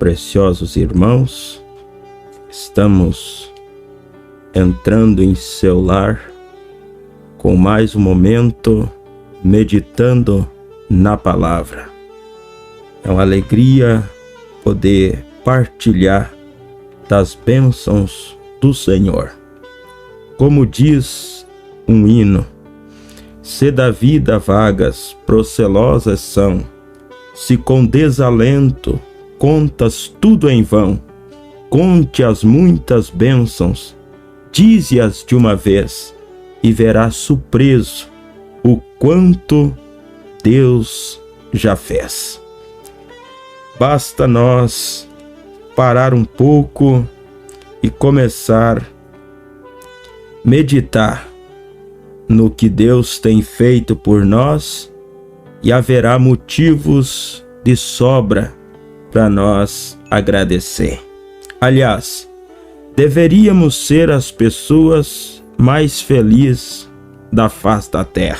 preciosos irmãos, estamos entrando em seu lar com mais um momento meditando na palavra. É uma alegria poder partilhar das bênçãos do Senhor. Como diz um hino: se da vida vagas procelosas são, se com desalento contas tudo em vão, conte as muitas bênçãos, dize-as de uma vez, e verás surpreso o quanto Deus já fez. Basta nós parar um pouco e começar a meditar no que Deus tem feito por nós, e haverá motivos de sobra para nós agradecer. Aliás, deveríamos ser as pessoas mais felizes da face da terra.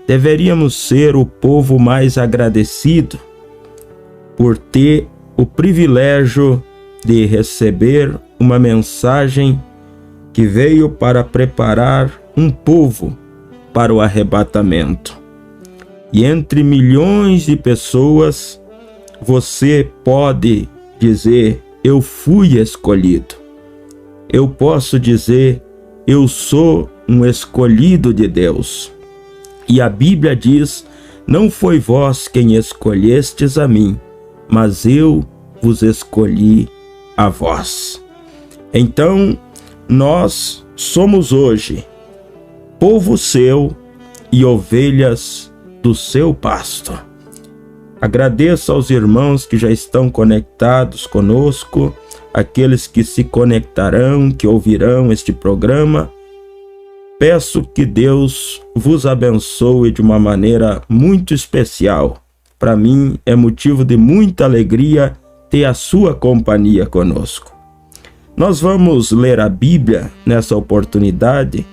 Deveríamos ser o povo mais agradecido por ter o privilégio de receber uma mensagem que veio para preparar um povo para o arrebatamento. E entre milhões de pessoas, você pode dizer: eu fui escolhido. Eu posso dizer: eu sou um escolhido de Deus. E a Bíblia diz: não foi vós quem escolhestes a mim, mas eu vos escolhi a vós. Então, nós somos hoje povo seu e ovelhas do seu pasto. Agradeço aos irmãos que já estão conectados conosco, aqueles que se conectarão, que ouvirão este programa. Peço que Deus vos abençoe de uma maneira muito especial. Para mim é motivo de muita alegria ter a sua companhia conosco. Nós vamos ler a Bíblia nessa oportunidade,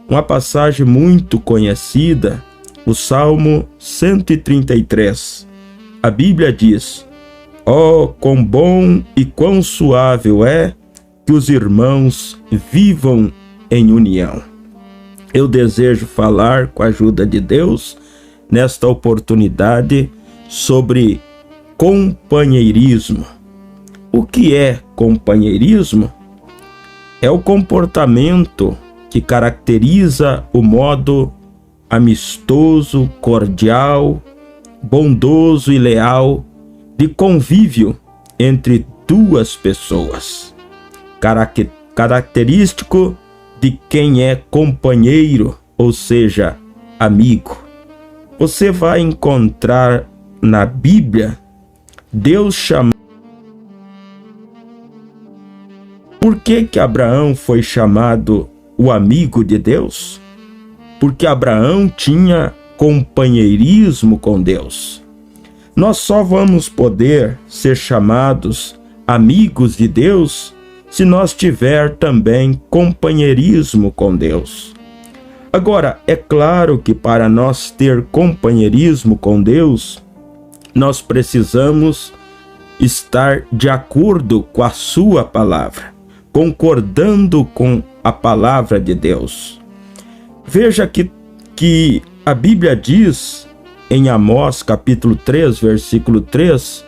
uma passagem muito conhecida, o Salmo 133. A Bíblia diz: ó, quão bom e quão suave é que os irmãos vivam em união. Eu desejo falar, com a ajuda de Deus, nesta oportunidade, sobre companheirismo. O que é companheirismo? É o comportamento que caracteriza o modo amistoso, cordial, bondoso e leal de convívio entre duas pessoas. Característico de quem é companheiro, ou seja, amigo. Você vai encontrar na Bíblia Deus chamando. Por que Abraão foi chamado o amigo de Deus? Porque Abraão tinha companheirismo com Deus. Nós só vamos poder ser chamados amigos de Deus se nós tiver também companheirismo com Deus. Agora, é claro que para nós ter companheirismo com Deus, nós precisamos estar de acordo com a sua palavra, concordando com a palavra de Deus. Veja que a Bíblia diz em Amós capítulo 3, versículo 3,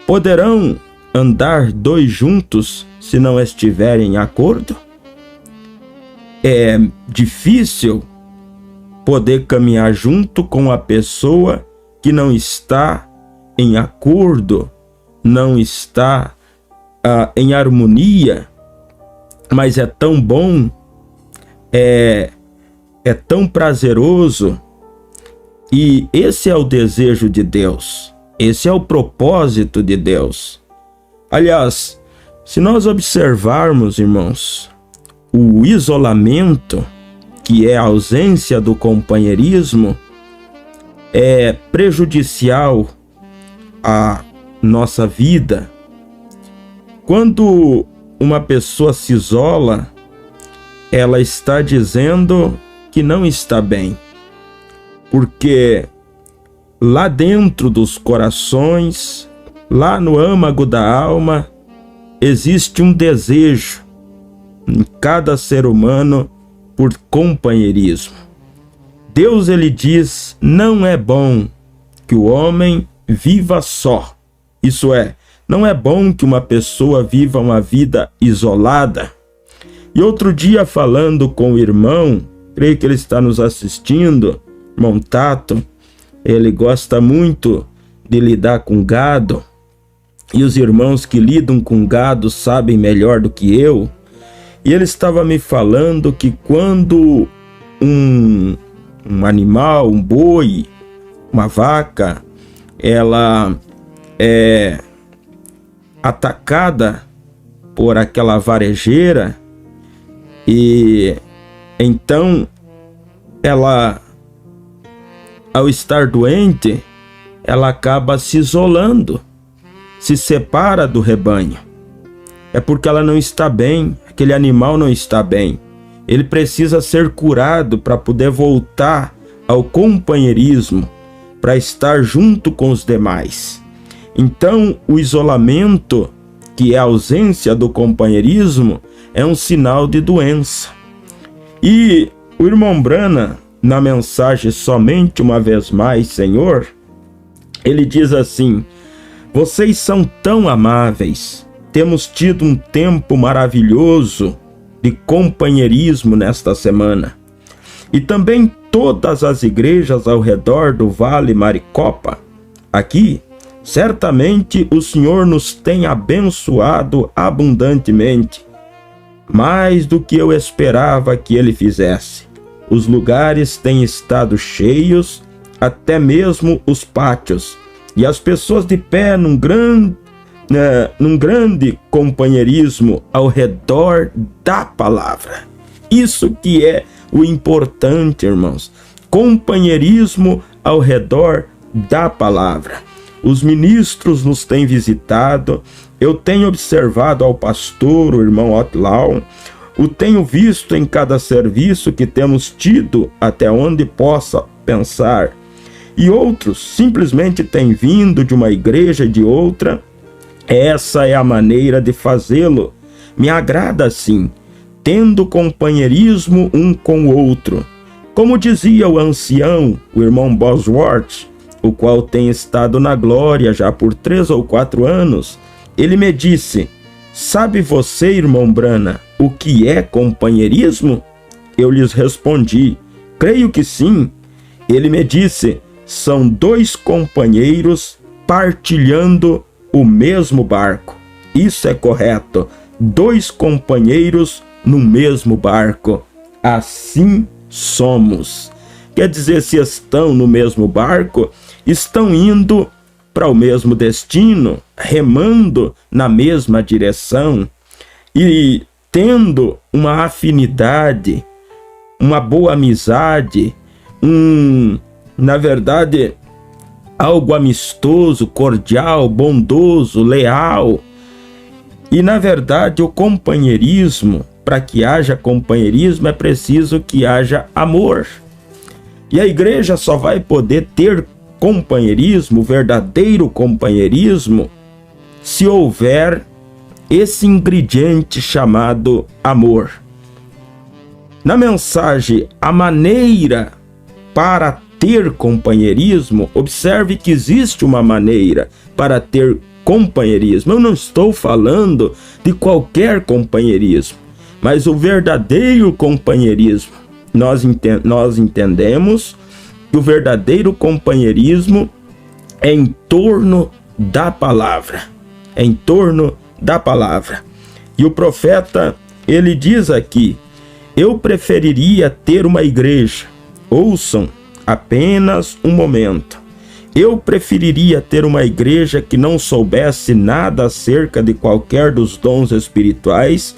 poderão andar dois juntos se não estiverem em acordo? É difícil poder caminhar junto com a pessoa que não está em acordo, não está em harmonia, mas é tão bom, é tão prazeroso, e esse é o desejo de Deus, esse é o propósito de Deus. Aliás, se nós observarmos, irmãos, o isolamento, que é a ausência do companheirismo, é prejudicial à nossa vida. Quando uma pessoa se isola, ela está dizendo que não está bem, porque lá dentro dos corações lá no âmago da alma, existe um desejo em cada ser humano por companheirismo. Deus, ele diz, não é bom que o homem viva só. Isso é, não é bom que uma pessoa viva uma vida isolada. E outro dia, falando com o irmão, creio que ele está nos assistindo, irmão Tato, ele gosta muito de lidar com gado, e os irmãos que lidam com gado sabem melhor do que eu. E ele estava me falando que quando um animal, um boi, uma vaca, ela é atacada por aquela varejeira, e então ela, ao estar doente, ela acaba se isolando, se separa do rebanho. É porque ela não está bem, aquele animal não está bem. Ele precisa ser curado para poder voltar ao companheirismo, para estar junto com os demais. Então, o isolamento, que é a ausência do companheirismo, é um sinal de doença. E o irmão Branham, na mensagem Somente Uma Vez Mais, Senhor, ele diz assim: vocês são tão amáveis, temos tido um tempo maravilhoso de companheirismo nesta semana. E também todas as igrejas ao redor do Vale Maricopa, aqui, certamente o Senhor nos tem abençoado abundantemente, mais do que eu esperava que Ele fizesse. Os lugares têm estado cheios, até mesmo os pátios, e as pessoas de pé num grande companheirismo ao redor da palavra. Isso que é o importante, irmãos. Companheirismo ao redor da palavra. Os ministros nos têm visitado. Eu tenho observado ao pastor, o irmão Otlau, o tenho visto em cada serviço que temos tido, até onde possa pensar. E outros simplesmente têm vindo de uma igreja e de outra. Essa é a maneira de fazê-lo. Me agrada assim, tendo companheirismo um com o outro. Como dizia o ancião, o irmão Bosworth, o qual tem estado na glória já por 3 ou 4 anos, ele me disse: sabe você, irmão Branham, o que é companheirismo? Eu lhes respondi: creio que sim. Ele me disse: são 2 companheiros partilhando o mesmo barco. Isso é correto. 2 companheiros no mesmo barco. Assim somos. Quer dizer, se estão no mesmo barco, estão indo para o mesmo destino, remando na mesma direção e tendo uma afinidade, uma boa amizade, na verdade, algo amistoso, cordial, bondoso, leal. E na verdade, o companheirismo, para que haja companheirismo, é preciso que haja amor. E a igreja só vai poder ter companheirismo, verdadeiro companheirismo, se houver esse ingrediente chamado amor. Na mensagem, a maneira para ter companheirismo, observe que existe uma maneira para ter companheirismo. Eu não estou falando de qualquer companheirismo, mas o verdadeiro companheirismo. Nós entendemos que o verdadeiro companheirismo é em torno da palavra. É em torno da palavra. E o profeta, ele diz aqui: eu preferiria ter uma igreja. Ouçam apenas um momento. Eu preferiria ter uma igreja que não soubesse nada acerca de qualquer dos dons espirituais,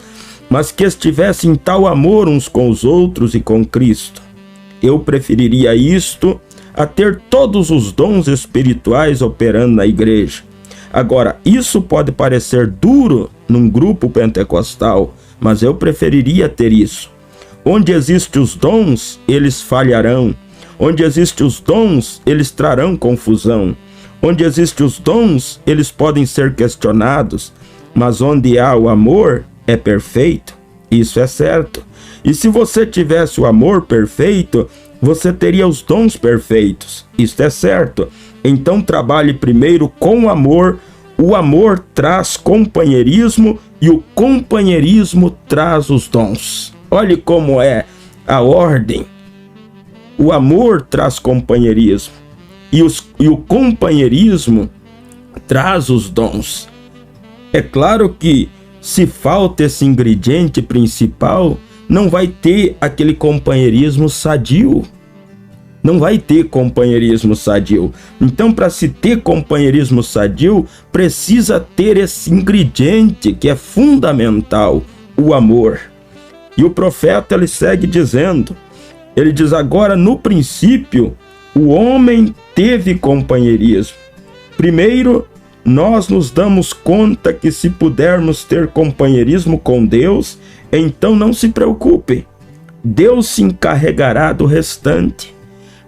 mas que estivesse em tal amor uns com os outros e com Cristo. Eu preferiria isto a ter todos os dons espirituais operando na igreja. Agora, isso pode parecer duro num grupo pentecostal, mas eu preferiria ter isso. Onde existem os dons, eles falharão. Onde existem os dons, eles trarão confusão. Onde existem os dons, eles podem ser questionados, mas onde há o amor, é perfeito. Isso é certo. E se você tivesse o amor perfeito, você teria os dons perfeitos. Isso é certo. Então trabalhe primeiro com o amor. O amor traz companheirismo e o companheirismo traz os dons. Olhe como é a ordem. O amor traz companheirismo e o companheirismo traz os dons. É claro que se falta esse ingrediente principal, não vai ter aquele companheirismo sadio. Não vai ter companheirismo sadio. Então, para se ter companheirismo sadio, precisa ter esse ingrediente que é fundamental, o amor. E o profeta, ele segue dizendo, ele diz, agora no princípio, o homem teve companheirismo. Primeiro, nós nos damos conta que se pudermos ter companheirismo com Deus, então não se preocupe, Deus se encarregará do restante.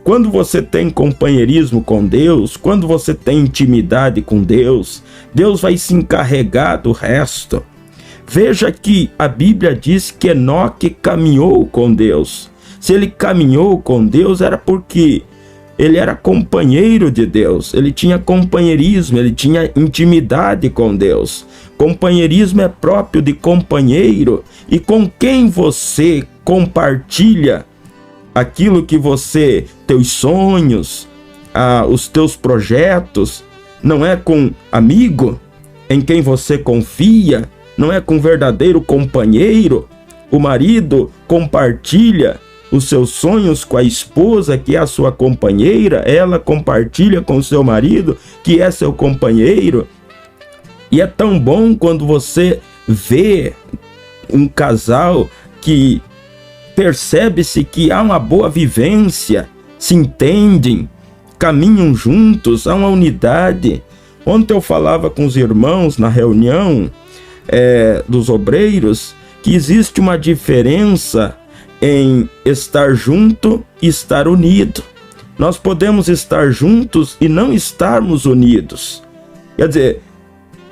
Quando você tem companheirismo com Deus, quando você tem intimidade com Deus, Deus vai se encarregar do resto. Veja que a Bíblia diz que Enoque caminhou com Deus. Se ele caminhou com Deus, era porque ele era companheiro de Deus, ele tinha companheirismo, ele tinha intimidade com Deus. Companheirismo é próprio de companheiro, e com quem você compartilha aquilo que você, teus sonhos, os teus projetos, não é com amigo em quem você confia, não é com verdadeiro companheiro. O marido compartilha os seus sonhos com a esposa, que é a sua companheira, ela compartilha com o seu marido, que é seu companheiro. E é tão bom quando você vê um casal que percebe-se que há uma boa vivência, se entendem, caminham juntos, há uma unidade. Ontem eu falava com os irmãos na reunião dos obreiros que existe uma diferença em estar junto e estar unido. Nós podemos estar juntos e não estarmos unidos. Quer dizer,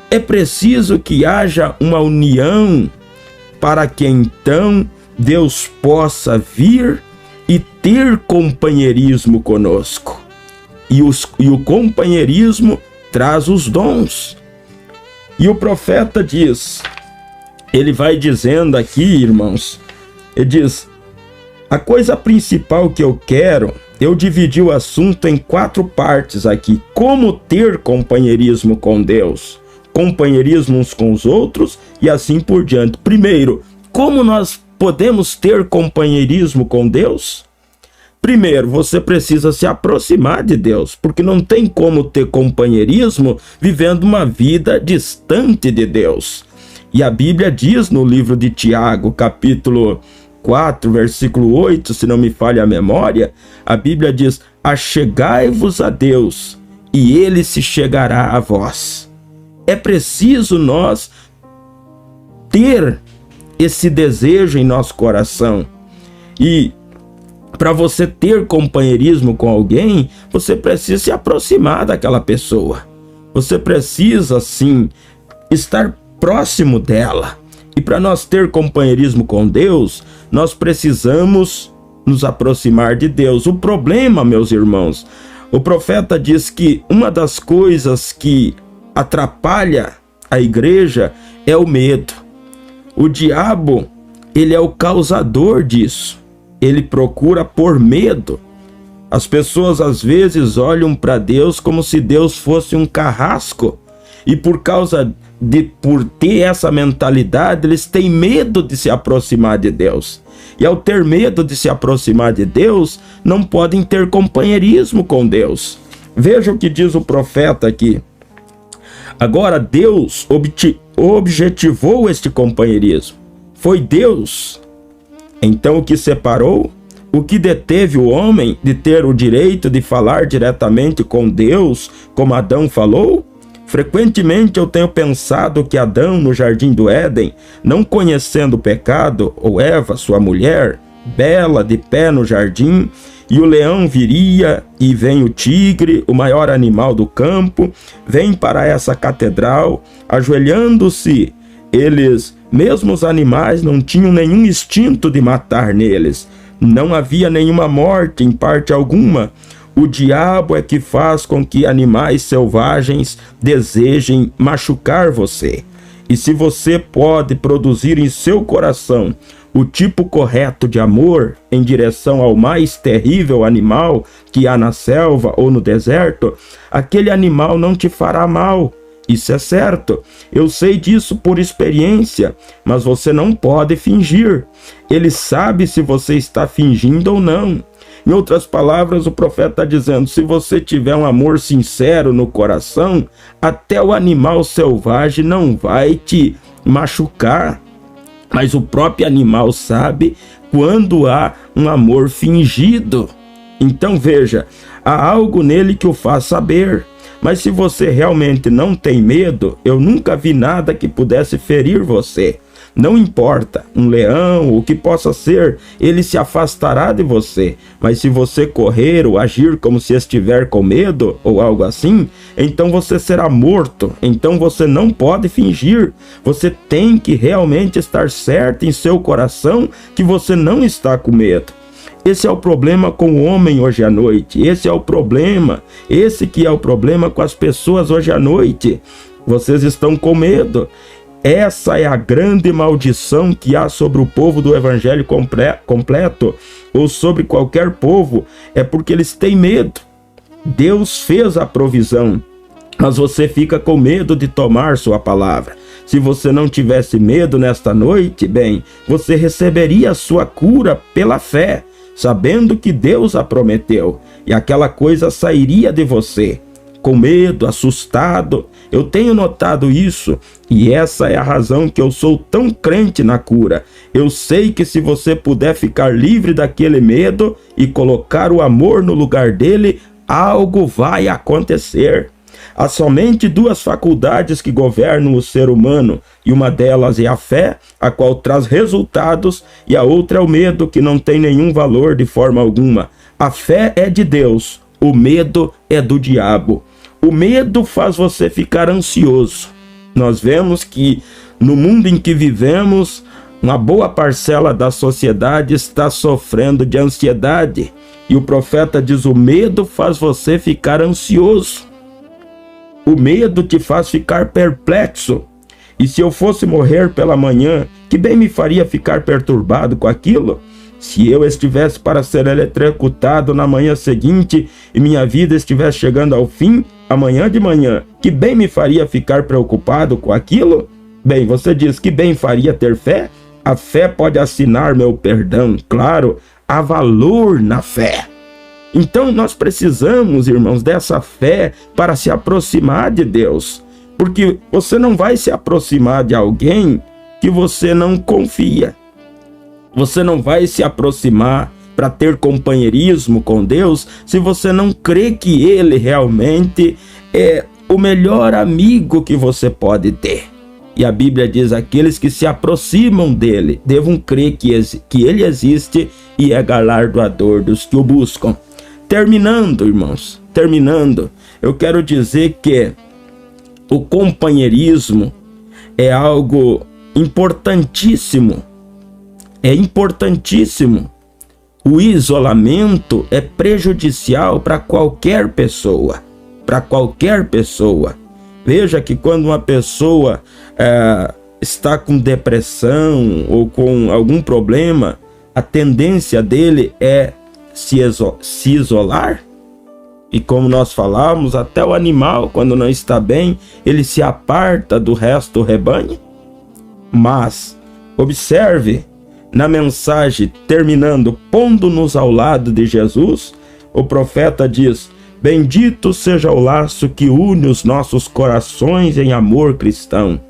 é preciso que haja uma união para que então Deus possa vir e ter companheirismo conosco. E o companheirismo traz os dons. E o profeta diz, ele vai dizendo aqui, irmãos, ele diz, a coisa principal que eu quero, eu dividi o assunto em 4 partes aqui. Como ter companheirismo com Deus, companheirismo uns com os outros e assim por diante. Primeiro, como nós podemos ter companheirismo com Deus? Primeiro, você precisa se aproximar de Deus, porque não tem como ter companheirismo vivendo uma vida distante de Deus. E a Bíblia diz no livro de Tiago, capítulo 4, versículo 8, se não me falha a memória, a Bíblia diz, achegai-vos a Deus, e Ele se chegará a vós. É preciso nós ter esse desejo em nosso coração. E para você ter companheirismo com alguém, você precisa se aproximar daquela pessoa. Você precisa, sim, estar próximo dela. E para nós ter companheirismo com Deus, nós precisamos nos aproximar de Deus. O problema, meus irmãos, o profeta diz que uma das coisas que atrapalha a igreja é o medo. O diabo, ele é o causador disso. Ele procura por medo. As pessoas às vezes olham para Deus como se Deus fosse um carrasco. E por ter essa mentalidade, eles têm medo de se aproximar de Deus. E ao ter medo de se aproximar de Deus, não podem ter companheirismo com Deus. Veja o que diz o profeta aqui. Agora Deus objetivou este companheirismo. Foi Deus. Então o que separou, o que deteve o homem de ter o direito de falar diretamente com Deus, como Adão falou? Frequentemente eu tenho pensado que Adão, no jardim do Éden, não conhecendo o pecado, ou Eva, sua mulher, bela de pé no jardim, e o leão viria, e vem o tigre, o maior animal do campo, vem para essa catedral, ajoelhando-se. Eles, mesmo os animais, não tinham nenhum instinto de matar neles. Não havia nenhuma morte em parte alguma. O diabo é que faz com que animais selvagens desejem machucar você. E se você pode produzir em seu coração o tipo correto de amor em direção ao mais terrível animal que há na selva ou no deserto, aquele animal não te fará mal. Isso é certo. Eu sei disso por experiência, mas você não pode fingir. Ele sabe se você está fingindo ou não. Em outras palavras, o profeta está dizendo, se você tiver um amor sincero no coração, até o animal selvagem não vai te machucar. Mas o próprio animal sabe quando há um amor fingido. Então veja, há algo nele que o faz saber. Mas se você realmente não tem medo, eu nunca vi nada que pudesse ferir você. Não importa, um leão, o que possa ser, ele se afastará de você. Mas se você correr ou agir como se estiver com medo, ou algo assim, então você será morto. Então você não pode fingir. Você tem que realmente estar certo em seu coração que você não está com medo. Esse é o problema com o homem hoje à noite. Esse é o problema. Esse que é o problema com as pessoas hoje à noite. Vocês estão com medo. Essa é a grande maldição que há sobre o povo do evangelho completo, ou sobre qualquer povo, é porque eles têm medo. Deus fez a provisão, mas você fica com medo de tomar sua palavra. Se você não tivesse medo nesta noite, bem, você receberia a sua cura pela fé, sabendo que Deus a prometeu, e aquela coisa sairia de você. Com medo, assustado, eu tenho notado isso, e essa é a razão que eu sou tão crente na cura. Eu sei que se você puder ficar livre daquele medo e colocar o amor no lugar dele, algo vai acontecer. Há somente duas faculdades que governam o ser humano, e uma delas é a fé, a qual traz resultados, e a outra é o medo, que não tem nenhum valor de forma alguma. A fé é de Deus, o medo é do diabo. O medo faz você ficar ansioso. Nós vemos que no mundo em que vivemos, uma boa parcela da sociedade está sofrendo de ansiedade. E o profeta diz, o medo faz você ficar ansioso. O medo te faz ficar perplexo. E se eu fosse morrer pela manhã, que bem me faria ficar perturbado com aquilo? Se eu estivesse para ser eletrocutado na manhã seguinte e minha vida estivesse chegando ao fim, amanhã de manhã, que bem me faria ficar preocupado com aquilo? Bem, você diz que bem faria ter fé? A fé pode assinar meu perdão. Claro, há valor na fé. Então nós precisamos, irmãos, dessa fé para se aproximar de Deus. Porque você não vai se aproximar de alguém que você não confia. Você não vai se aproximar para ter companheirismo com Deus se você não crê que Ele realmente é o melhor amigo que você pode ter. E a Bíblia diz, aqueles que se aproximam dele devam crer que Ele existe e é galardoador dos que o buscam. Terminando, irmãos, eu quero dizer que o companheirismo é algo importantíssimo. É importantíssimo. O isolamento é prejudicial para qualquer pessoa. Para qualquer pessoa. Veja que quando uma pessoa está com depressão ou com algum problema, a tendência dele é se isolar. E como nós falamos, até o animal, quando não está bem, ele se aparta do resto do rebanho. Mas, observe, na mensagem terminando, pondo-nos ao lado de Jesus, o profeta diz, bendito seja o laço que une os nossos corações em amor cristão.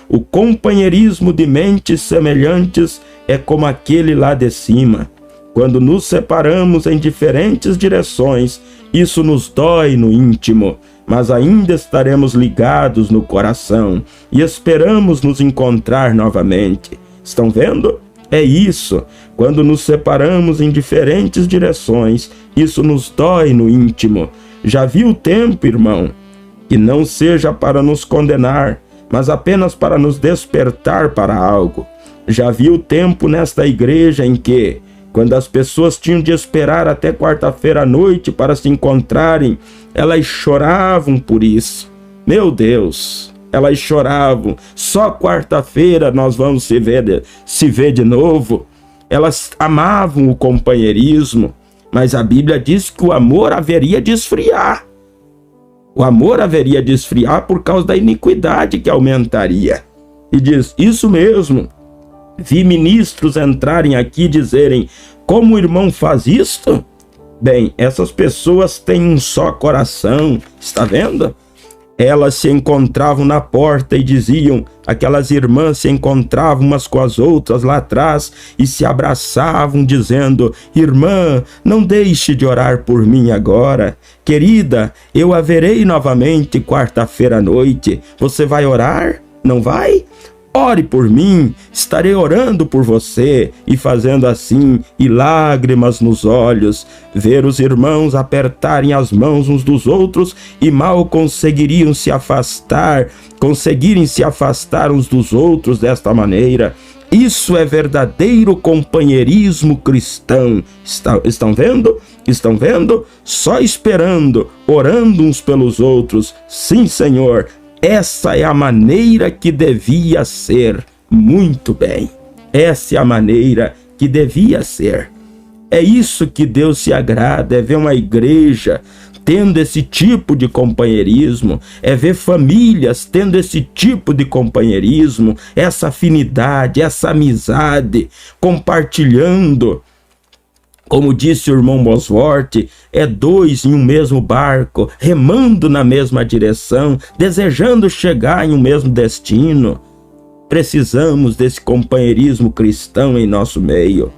O companheirismo de mentes semelhantes é como aquele lá de cima. Quando nos separamos em diferentes direções, isso nos dói no íntimo, mas ainda estaremos ligados no coração e esperamos nos encontrar novamente. Estão vendo? É isso, quando nos separamos em diferentes direções, isso nos dói no íntimo. Já viu o tempo, irmão, que não seja para nos condenar, mas apenas para nos despertar para algo. Já viu o tempo nesta igreja em que, quando as pessoas tinham de esperar até quarta-feira à noite para se encontrarem, elas choravam por isso. Meu Deus, elas choravam. Só quarta-feira nós vamos se ver de novo. Elas amavam o companheirismo, mas a Bíblia diz que o amor haveria de esfriar. O amor haveria de esfriar por causa da iniquidade que aumentaria. E diz, isso mesmo. Vi ministros entrarem aqui e dizerem, como o irmão faz isto? Bem, essas pessoas têm um só coração, está vendo? Elas se encontravam na porta e diziam, aquelas irmãs se encontravam umas com as outras lá atrás e se abraçavam dizendo, irmã, não deixe de orar por mim agora. Querida, eu haverei novamente quarta-feira à noite. Você vai orar? Não vai? Ore por mim, estarei orando por você, e fazendo assim, e lágrimas nos olhos, ver os irmãos apertarem as mãos uns dos outros e mal conseguirem se afastar uns dos outros desta maneira. Isso é verdadeiro companheirismo cristão. Estão vendo? Estão vendo? Só esperando, orando uns pelos outros. Sim, Senhor. Essa é a maneira que devia ser. Muito bem. Essa é a maneira que devia ser. É isso que Deus se agrada, é ver uma igreja tendo esse tipo de companheirismo, é ver famílias tendo esse tipo de companheirismo, essa afinidade, essa amizade, compartilhando. Como disse o irmão Bosworth, é dois em um mesmo barco, remando na mesma direção, desejando chegar em um mesmo destino. Precisamos desse companheirismo cristão em nosso meio.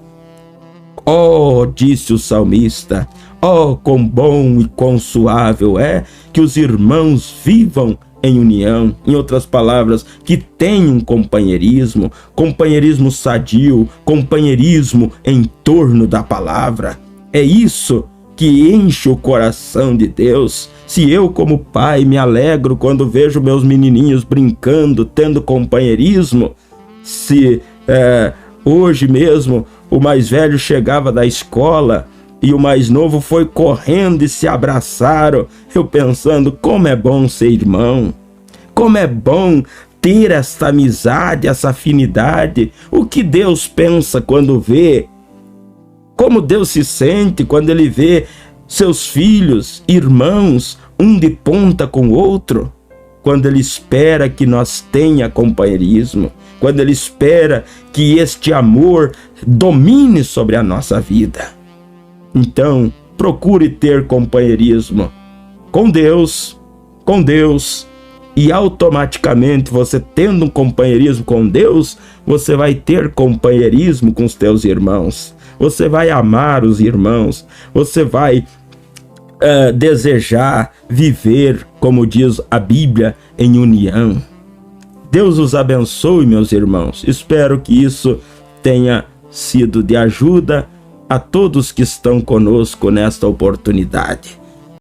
Oh, disse o salmista, oh, quão bom e quão suável é que os irmãos vivam em união. Em outras palavras, que tenham um companheirismo sadio, companheirismo em torno da palavra. É isso que enche o coração de Deus. Se eu, como pai, me alegro quando vejo meus menininhos brincando, tendo companheirismo, se hoje mesmo o mais velho chegava da escola e o mais novo foi correndo e se abraçaram, eu pensando, como é bom ser irmão, como é bom ter essa amizade, essa afinidade. O que Deus pensa quando vê, como Deus se sente quando Ele vê seus filhos, irmãos, um de ponta com o outro, quando Ele espera que nós tenha companheirismo, quando Ele espera que este amor domine sobre a nossa vida. Então, procure ter companheirismo com Deus, e automaticamente você tendo um companheirismo com Deus, você vai ter companheirismo com os teus irmãos, você vai amar os irmãos, você vai desejar viver, como diz a Bíblia, em união. Deus os abençoe, meus irmãos. Espero que isso tenha sido de ajuda a todos que estão conosco nesta oportunidade.